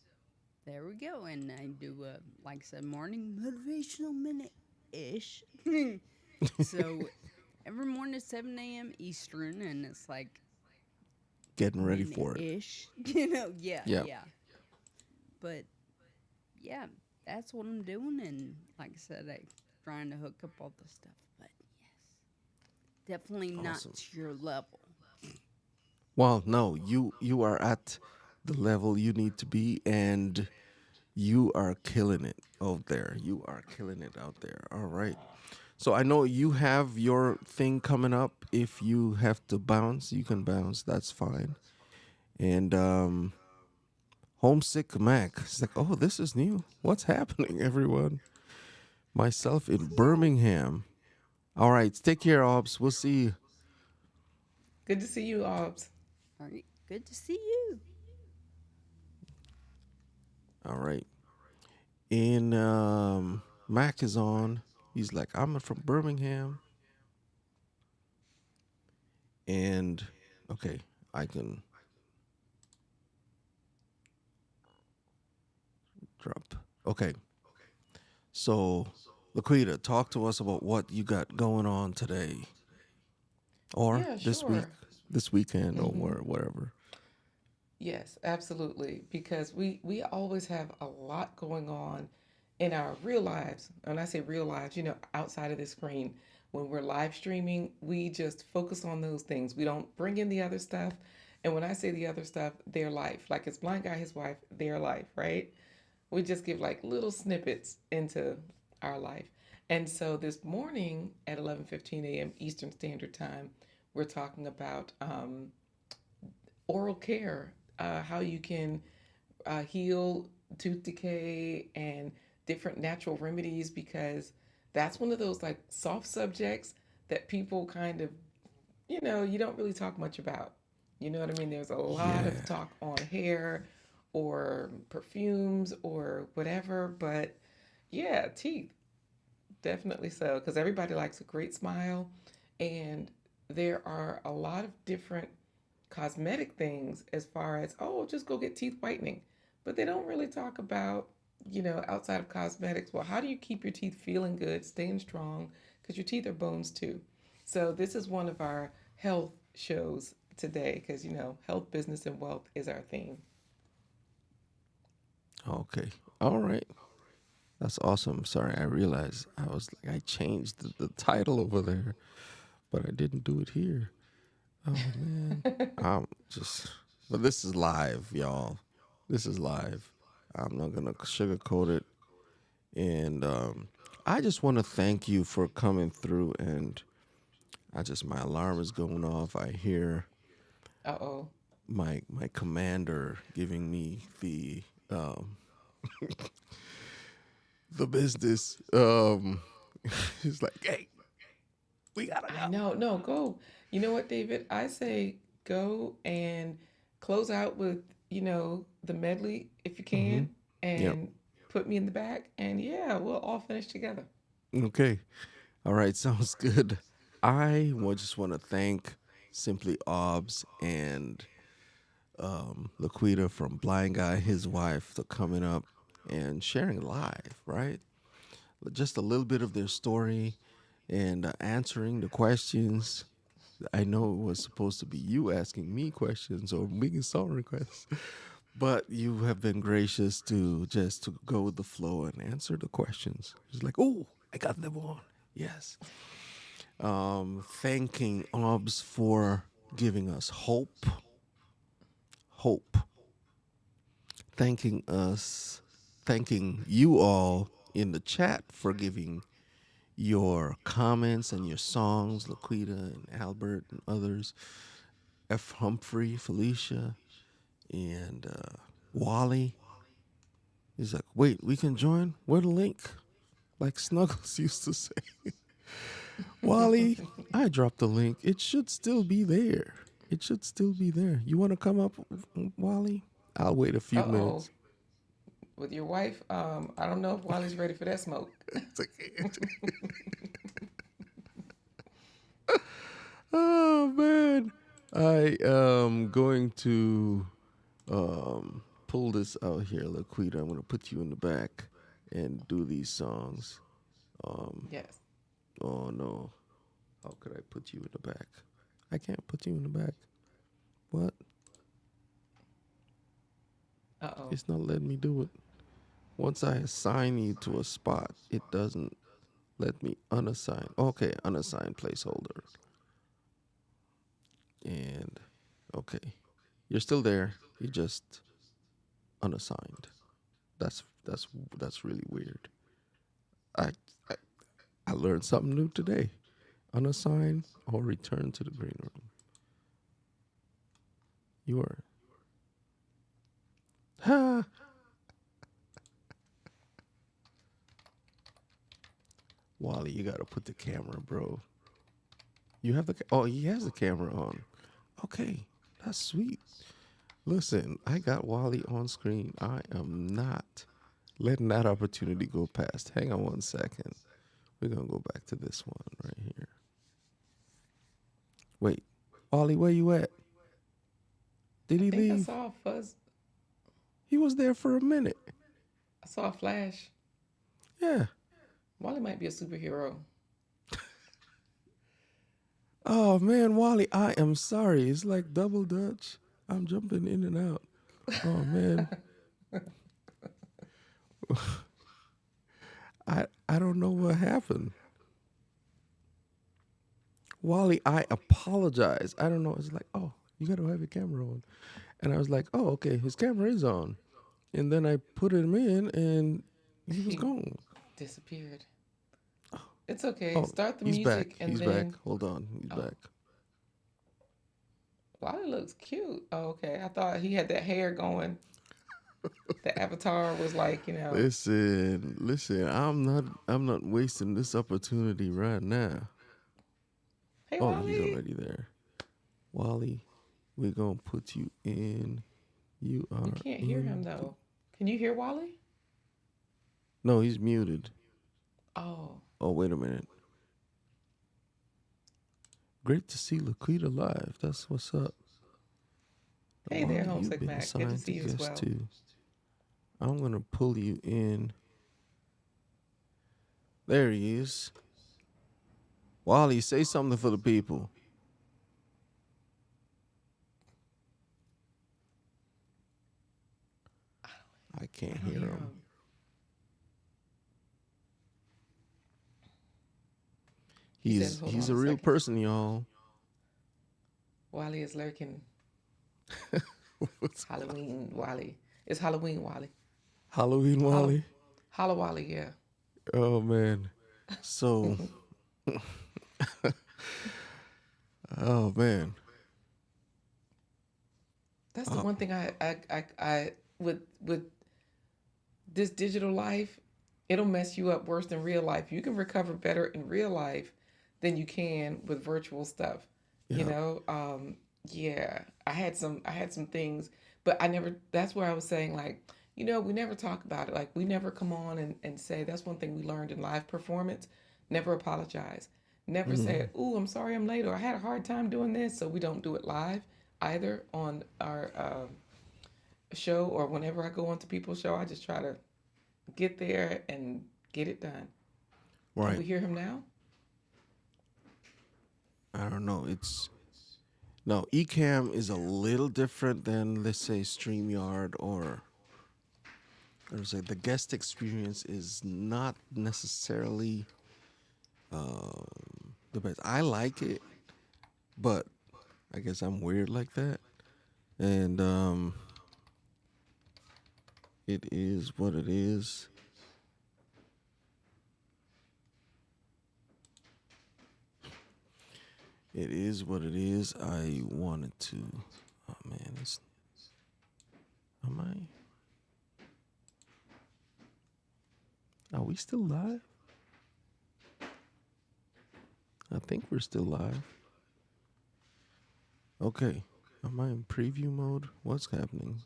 there we go. And I do a, like I said, morning motivational minute ish. So every morning at 7 a.m. Eastern, and it's like Getting ready minute for it. ish. Yeah, Yeah. yeah. But yeah, that's what I'm doing. And like I said, I'm trying to hook up all the stuff. But yes, definitely not Awesome. to your level. Well, no, you are at the level you need to be, and you are killing it out there. You are killing it out there. All right. So I know you have your thing coming up. If you have to bounce, you can bounce. That's fine. And Homesick Mac. It's like, oh, this is new. What's happening, everyone? Myself in Birmingham. All right. Take care, Obs. We'll see you. Good to see you, Obs. All right, good to see you. All right. And Mac is on. He's like, I'm from Birmingham, and okay, I can drop. Okay, so Laquita, talk to us about what you got going on today, or Yeah, this week, sure. this weekend, or Mm-hmm. whatever. Yes, absolutely. Because we always have a lot going on in our real lives. When I say real lives, outside of the screen. When we're live streaming, we just focus on those things. We don't bring in the other stuff. And when I say the other stuff, their life. Like it's blind guy, his wife, their life, right? We just give like little snippets into our life. And so this morning at 11:15 a.m. Eastern Standard Time, we're talking about oral care, how you can heal tooth decay and different natural remedies, because that's one of those like soft subjects that people kind of, you don't really talk much about. You know what I mean? There's a lot of Yeah, talk on hair or perfumes or whatever, but yeah, teeth, definitely so, because everybody likes a great smile. And there are a lot of different cosmetic things as far as, oh, just go get teeth whitening. But they don't really talk about, outside of cosmetics, well, how do you keep your teeth feeling good, staying strong? Because your teeth are bones too. So this is one of our health shows today because, health, business, and wealth is our theme. okay, all right. That's awesome. Sorry, I realized I was like I changed the title over there, but I didn't do it here. Oh man, I'm just. But this is live, y'all. This is live. I'm not gonna sugarcoat it, and I just want to thank you for coming through. And I just my alarm is going off. I hear Uh-oh. my commander giving me the business. He's like, hey, we gotta I go. know. No, go. You know what, David? I say go and close out with, the medley if you Mm-hmm. can, Yep. and put me in the back. And yeah, we'll all finish together. Okay. All right. Sounds good. Just want to thank Simply Obs and Laquita from Blind Guy, his wife, for coming up and sharing live, right? Just a little bit of their story and answering the questions. I know it was supposed to be you asking me questions or making song requests, but you have been gracious to just to go with the flow and answer the questions. It's like, oh, I got them on. Yes. Thanking OBS for giving us hope. Hope. Thanking us. Thanking you all in the chat for giving your comments and your songs, Laquita and Albert and others. F. Humphrey, Felicia, and Wally. He's like, wait, we can join? Where the link? Like Snuggles used to say. Wally, I dropped the link. It should still be there. It should still be there. You want to come up, Wally? I'll wait a few Uh-oh. minutes. With your wife, I don't know if Wiley's ready for that smoke. It's like, oh man, I am going to pull this out here, Laquita. I'm gonna put you in the back and do these songs. Um, Yes. oh no, how could I put you in the back? I can't put you in the back. What? Uh-oh. It's not letting me do it. Once I assign you to a spot, it doesn't let me unassign. Okay, unassigned placeholder. And okay, you're still there. You just unassigned. That's really weird. I, I I learned something new today. Unassign or return to the green room. You are ha Wally. You gotta put the camera, bro. You have the oh he has the camera on. Okay, that's sweet. Listen, I got Wally on screen. I am not letting that opportunity go past. Hang on one second. We're gonna go back to this one right here. Wait, Ollie, where you at? Did I he think I leave? saw a fuzz. He was there for a minute. I saw a flash. Yeah. Wally might be a superhero. Oh man, Wally, I am sorry. It's like double dutch. I'm jumping in and out. Oh man. I don't know what happened. Wally, I apologize. I don't know. It's like, oh, you gotta have your camera on. And I was like, oh, okay, his camera is on. And then I put him in and he was He gone. disappeared. It's okay. Oh, Start the he's back. music and He's back. then. Hold on. He's Oh, back. Wally looks cute. Oh, okay. I thought he had that hair going. The avatar was like, Listen, I'm not wasting this opportunity right now. hey, Oh, he's Wally. already there. Wally, we're gonna put you in. You You are can't hear him in. though. Can you hear Wally? No, he's muted. Oh, Oh, wait a minute. Great to see Laquita live. That's what's up. hey there, Wally, you've Homesick been Mac. Good to assigned to see you as guest well. two. I'm gonna pull you in. There he is. Wally, say something for the people. I can't I don't hear hear him. him. He said, He's hold he's on a a real second. person, y'all. Wally is lurking. What's Halloween Wally. It's Halloween Wally. Halloween Hallow, Wally? Hallow Wally, yeah. Oh man. So oh man. That's the Oh, one thing I with this digital life, it'll mess you up worse than real life. You can recover better in real life than you can with virtual stuff. You yeah. know, yeah, I had some things, but I never. That's where I was saying like, we never talk about it. Like we never come on and say that's one thing we learned in live performance. Never apologize. Never say, Mhm. "Ooh, I'm sorry, I'm late," or "I had a hard time doing this." So we don't do it live either on our show or whenever I go onto people's show. I just try to get there and get it done. Can Right. we hear him now? I don't know. It's no, Ecamm is a little different than let's say StreamYard or say the guest experience is not necessarily the best. I like it, but I guess I'm weird like that. And it is what it is. It is what it is. I wanted to. Oh man, it's. Am I? Are we still live? I think we're still live. Okay. Am I in preview mode? What's happening?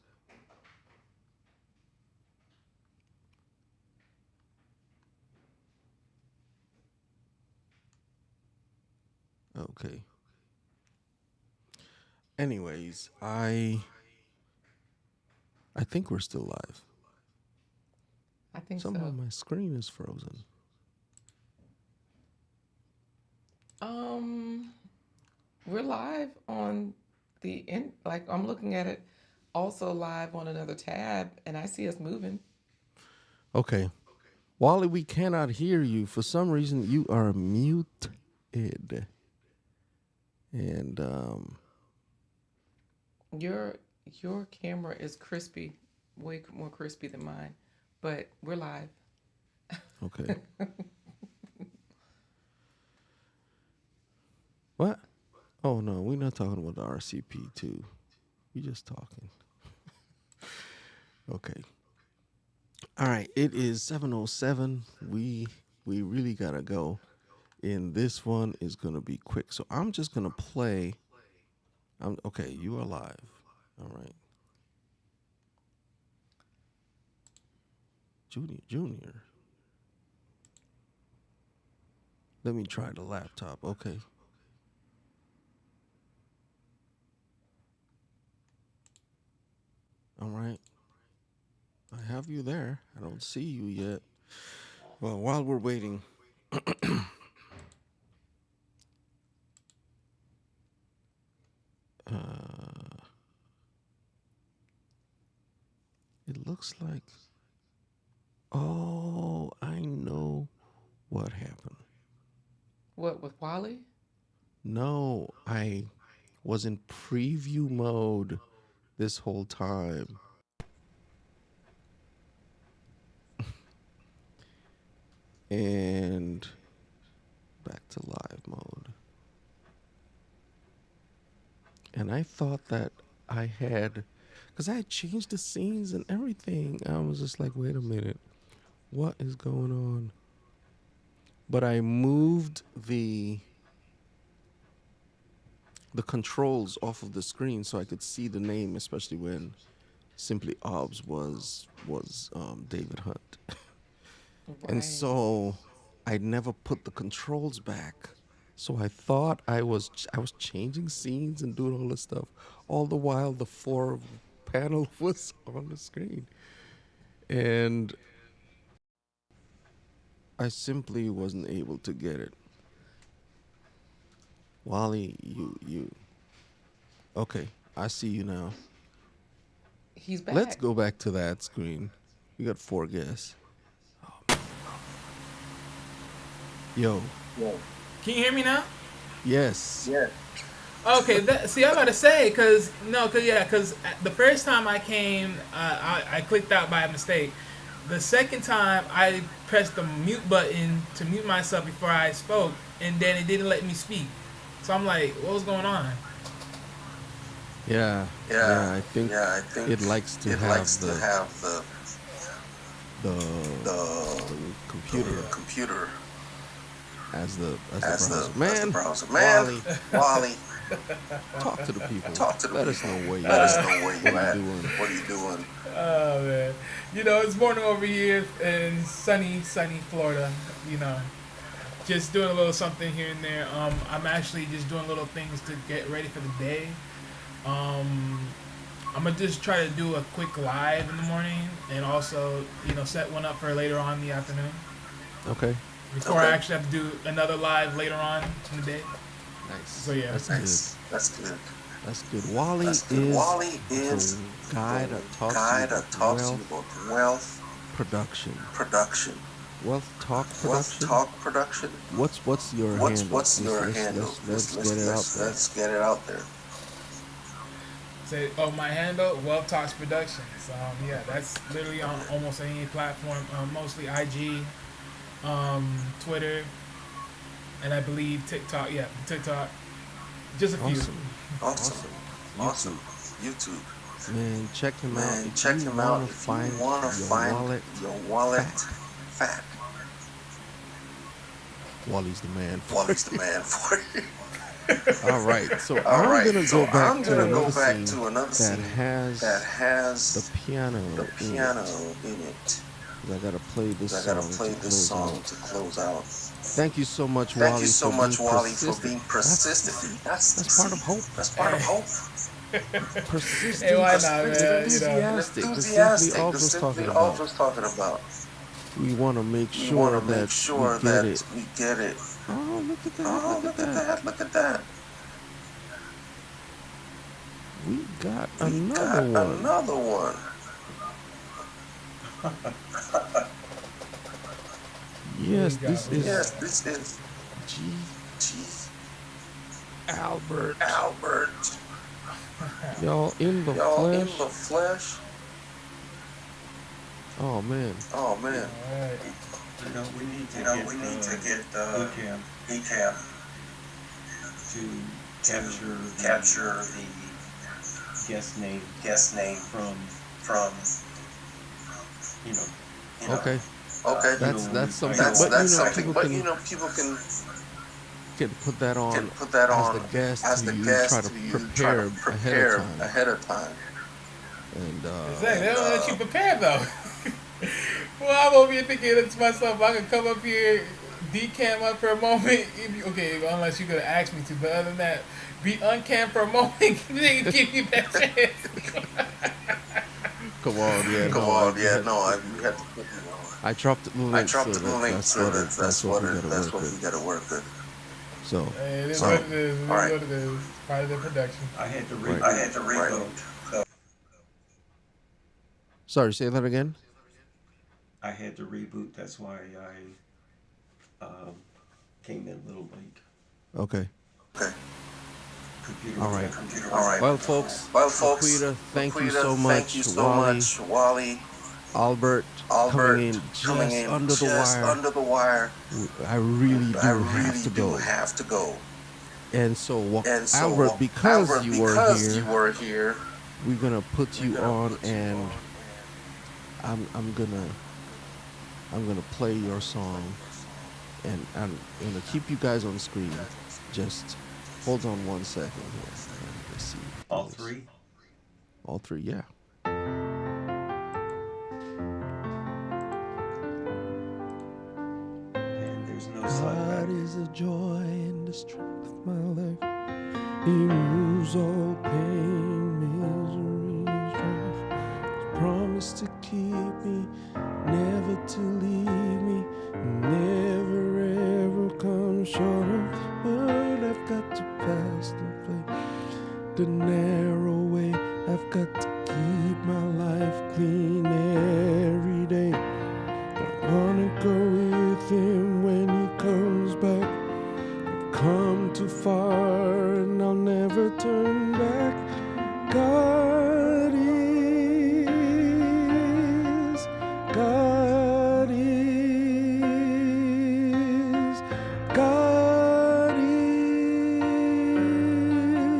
Okay. Anyways, I think we're still live. I think Somehow so. my screen is frozen. Um, we're live on the end. Like I'm looking at it, also live on another tab, and I see us moving. Okay. Wally, we cannot hear you. For some reason, you are muted. And Your your camera is crispy, way more crispy than mine, but we're live. okay. What? Oh no, we're not talking about the RCP too. We just talking. Okay. All right. It is 7:07. We really gotta go. And this one is gonna be quick. So I'm just gonna play. I'm okay, you are live. All right. Junior. Let me try the laptop. Okay. All right. I have you there. I don't see you yet. Well, while we're waiting, uh, it looks like. Oh, I know what happened. What with Wally? No, I was in preview mode this whole time. And back to live mode. And I thought that I had, because I had changed the scenes and everything. I was just like, wait a minute, what is going on? But I moved the controls off of the screen so I could see the name, especially when Simply Obs was David Hunt. And Right. so I never put the controls back. So I thought I was changing scenes and doing all this stuff. All the while the four panel was on the screen. And I simply wasn't able to get it. Wally, you. Okay, I see you now. He's Let's back. go back to that screen. We got four guests. Yo, Can you hear me now? yes. Okay, see, I'm about to say, because the first time I came, I clicked out by mistake. The second time, I pressed the mute button to mute myself before I spoke, and then it didn't let me speak. So I'm like, what was going on? Yeah, yeah. I think it likes to have the computer as the browser. Man, Wally, talk to the people. Let us know where you at. What are you doing? Oh man, it's morning over here in sunny Florida. You know, just doing a little something here and there. I'm actually just doing little things to get ready for the day. I'm gonna just try to do a quick live in the morning, and also, set one up for later on in the afternoon. Okay, Before I actually have to do another live later on in the day. nice. So yeah, That's good. That's good. Wally is the guy that talks to you about wealth production. Wealth talk production. What's your handle? Let's get it out there. say, my handle, Wealth Talks Productions. Yeah, that's literally on almost any platform. Mostly IG, Twitter, and I believe TikTok. Yeah, TikTok. Just a few. Awesome. YouTube. Man, check him out. If you wanna find your wallet fat. Wally's the man for it. All right, so I'm gonna go back to another scene that has the piano in it. 'Cause I gotta play this song to close out. Thank you so much, Wally, for being persistent. That's part of hope. Hey, Persistent, why not, man? enthusiastic. The Simply Obs was talking about. We want to make sure that we get it. Oh, look at that! Look at that! We got another one. Yes, this is G. Albert. Y'all in the flesh. Oh man. Alright. We need to get boot camp to capture the guest name from Okay. That's something. But people can put that on as the guest to try to prepare ahead of time. And Exactly. They don't let you prepare though. Well, I'm over here thinking to myself, I can come up here, decam up for a moment. Okay, unless you're gonna ask me to, but other than that, be uncam for a moment. Nigga, give you that chance. Come on, yeah, Come no, on, you yeah, had no, to I put me you on. had to put me on. I dropped the I link, so dropped the link, so that's what we gotta that's work what we with. gotta work with. So, Hey, it is all what right, it is. It is all right. what it is. Part of the production. I had to right. I had to reboot. So Sorry, say that again. I had to reboot. That's why I came in a little late. Okay. Okay. Computer All was right. computer. All right. Well, folks, Well, folks, Laquita, thank you so thank you much. so Wally, much. Wally, Albert, coming Albert, in coming just in under the just wire. under the wire. I really I do have really to do go. have to go. And so, And so, Albert, because Albert, you were because here, you were here, we're gonna put we're you gonna on, put you and on. I'm gonna play your song, and I'm gonna keep you guys on screen. Just hold on 1 second here. Let's see. All three. All three, yeah. And there's no God slide back. is a joy and the strength of my life. He removes all pain, misery, and strife. He's promised to keep me, never to leave me, never ever come short of the word. I've got to fast and pray the narrow way. I've got to keep my life clean every day. I wanna go with him when he comes back. I've come too far and I'll never turn back. God is, God is, God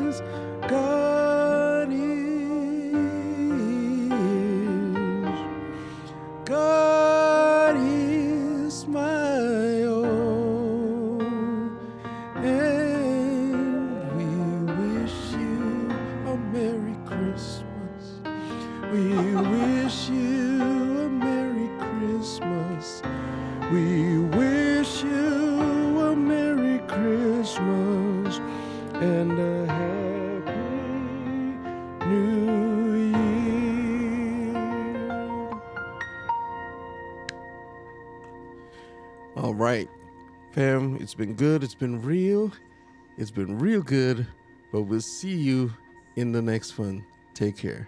is, God is, God is my own. And we wish you a Merry Christmas. We wish you a Merry Christmas. We wish you a Merry Christmas and a Happy New Year. All right, fam, it's been good. It's been real. It's been real good. But we'll see you in the next one. Take care.